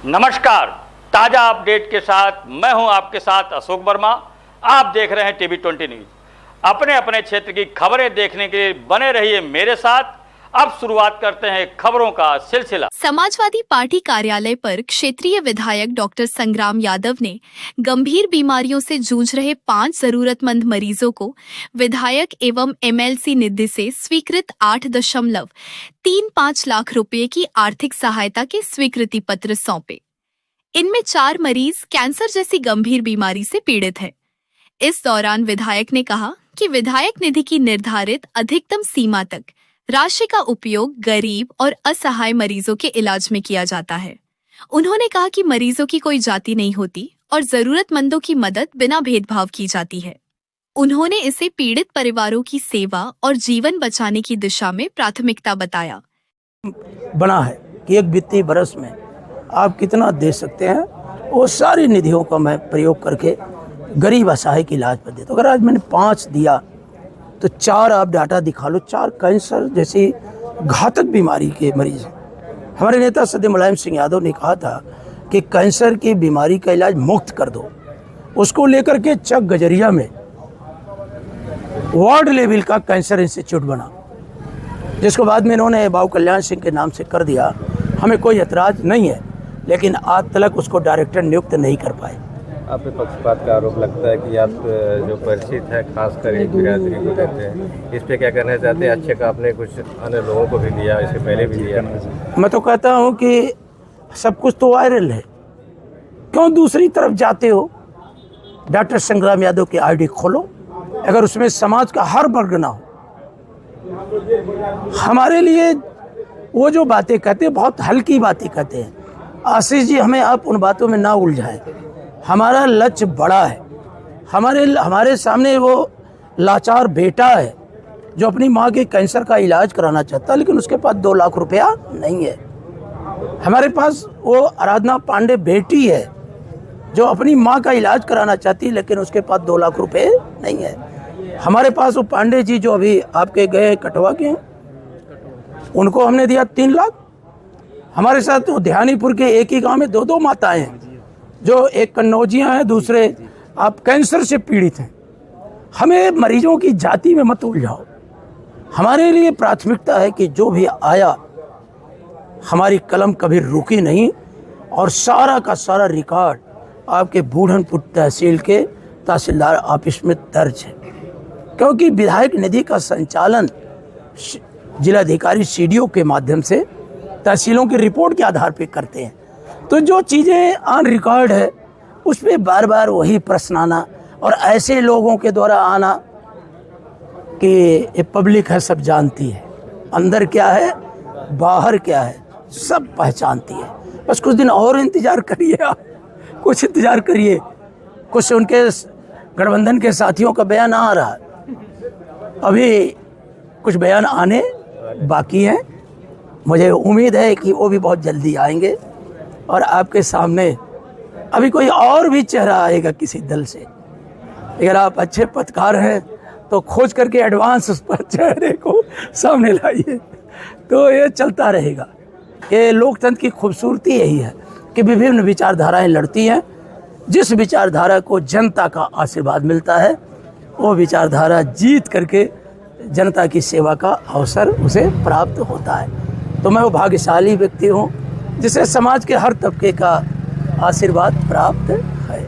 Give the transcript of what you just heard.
नमस्कार, ताजा अपडेट के साथ मैं हूं आपके साथ अशोक वर्मा। आप देख रहे हैं टीवी 20 न्यूज। अपने अपने क्षेत्र की खबरें देखने के लिए बने रहिए मेरे साथ। अब शुरुआत करते हैं खबरों का सिलसिला। समाजवादी पार्टी कार्यालय पर क्षेत्रीय विधायक डॉक्टर संग्राम यादव ने गंभीर बीमारियों से जूझ रहे 5 जरूरतमंद मरीजों को विधायक एवं एमएलसी निधि से स्वीकृत 8.35 लाख रुपए की आर्थिक सहायता के स्वीकृति पत्र सौंपे। इनमें 4 मरीज कैंसर जैसी गंभीर बीमारी से पीड़ित हैं। इस दौरान विधायक ने कहा कि विधायक निधि की निर्धारित अधिकतम सीमा तक राशि का उपयोग गरीब और असहाय मरीजों के इलाज में किया जाता है। उन्होंने कहा कि मरीजों की कोई जाति नहीं होती और जरूरतमंदों की मदद बिना भेदभाव की जाती है। उन्होंने इसे पीड़ित परिवारों की सेवा और जीवन बचाने की दिशा में प्राथमिकता बताया। बना है कि एक वित्तीय वर्ष में आप कितना दे सकते हैं, वो सारी निधियों का मैं प्रयोग करके गरीब असहाय के इलाज पर देता हूँ। अगर आज मैंने 5 दिया तो 4 आप डाटा दिखा लो, 4 कैंसर जैसी घातक बीमारी के मरीज हैं। हमारे नेता सदैव मुलायम सिंह यादव ने कहा था कि कैंसर की बीमारी का इलाज मुफ्त कर दो। उसको लेकर के चक गजरिया में वार्ड लेवल का कैंसर इंस्टीट्यूट बना, जिसको बाद में इन्होंने बाबू कल्याण सिंह के नाम से कर दिया। हमें कोई एतराज़ नहीं है, लेकिन आज तक उसको डायरेक्टर नियुक्त नहीं कर पाए। आप पे पक्षपात का आरोप लगता है कि आप जो परिचित है खासकर एक बिरादरी को देते हैं, इस पे क्या कहना चाहते हैं? अच्छे का आपने कुछ अन्य लोगों को भी दिया, इससे पहले भी दिया। मैं तो कहता हूँ कि सब कुछ तो वायरल है, क्यों दूसरी तरफ जाते हो? डॉक्टर संग्राम यादव की आईडी खोलो, अगर उसमें समाज का हर वर्ग ना हो। हमारे लिए वो जो बातें कहते हैं बहुत हल्की बातें कहते हैं। आशीष जी, हमें आप उन बातों में ना उलझाएं। हमारा लक्ष्य बड़ा है। हमारे सामने वो लाचार बेटा है जो अपनी माँ के कैंसर का इलाज कराना चाहता है, लेकिन उसके पास 2 लाख रुपया नहीं है। हमारे पास वो आराधना पांडे बेटी है जो अपनी माँ का इलाज कराना चाहती है, लेकिन उसके पास 2 लाख रुपए नहीं है। हमारे पास वो पांडे जी जो अभी आपके गए कटवा के हैं, उनको हमने दिया 3 लाख। हमारे साथ तो ध्यानीपुर के एक ही गांव में 2 माताएं हैं, जो एक कन्नौजियाँ हैं, दूसरे आप कैंसर से पीड़ित हैं। हमें मरीजों की जाति में मत उलझाओ। हमारे लिए प्राथमिकता है कि जो भी आया, हमारी कलम कभी रुकी नहीं और सारा का सारा रिकॉर्ड आपके बूढ़नपुर तहसील के तहसीलदार ऑफिस में दर्ज है, क्योंकि विधायक निधि का संचालन जिलाधिकारी सीडीओ के माध्यम से तहसीलों की रिपोर्ट के आधार पर करते हैं। तो जो चीज़ें ऑन रिकॉर्ड है उस पर बार बार वही प्रश्न आना और ऐसे लोगों के द्वारा आना कि ये पब्लिक है, सब जानती है, अंदर क्या है बाहर क्या है सब पहचानती है। बस कुछ दिन और इंतज़ार करिए, आप कुछ इंतज़ार करिए। कुछ उनके गठबंधन के साथियों का बयान आ रहा है, अभी कुछ बयान आने बाकी हैं। मुझे उम्मीद है कि वो भी बहुत जल्दी आएंगे और आपके सामने अभी कोई और भी चेहरा आएगा किसी दल से। अगर आप अच्छे पत्रकार हैं तो खोज करके एडवांस उस पर चेहरे को सामने लाइए, तो ये चलता रहेगा। ये लोकतंत्र की खूबसूरती यही है कि विभिन्न विचारधाराएं लड़ती हैं। जिस विचारधारा को जनता का आशीर्वाद मिलता है, वो विचारधारा जीत करके जनता की सेवा का अवसर उसे प्राप्त होता है। तो मैं वो भाग्यशाली व्यक्ति हूँ जिसे समाज के हर तबके का आशीर्वाद प्राप्त है।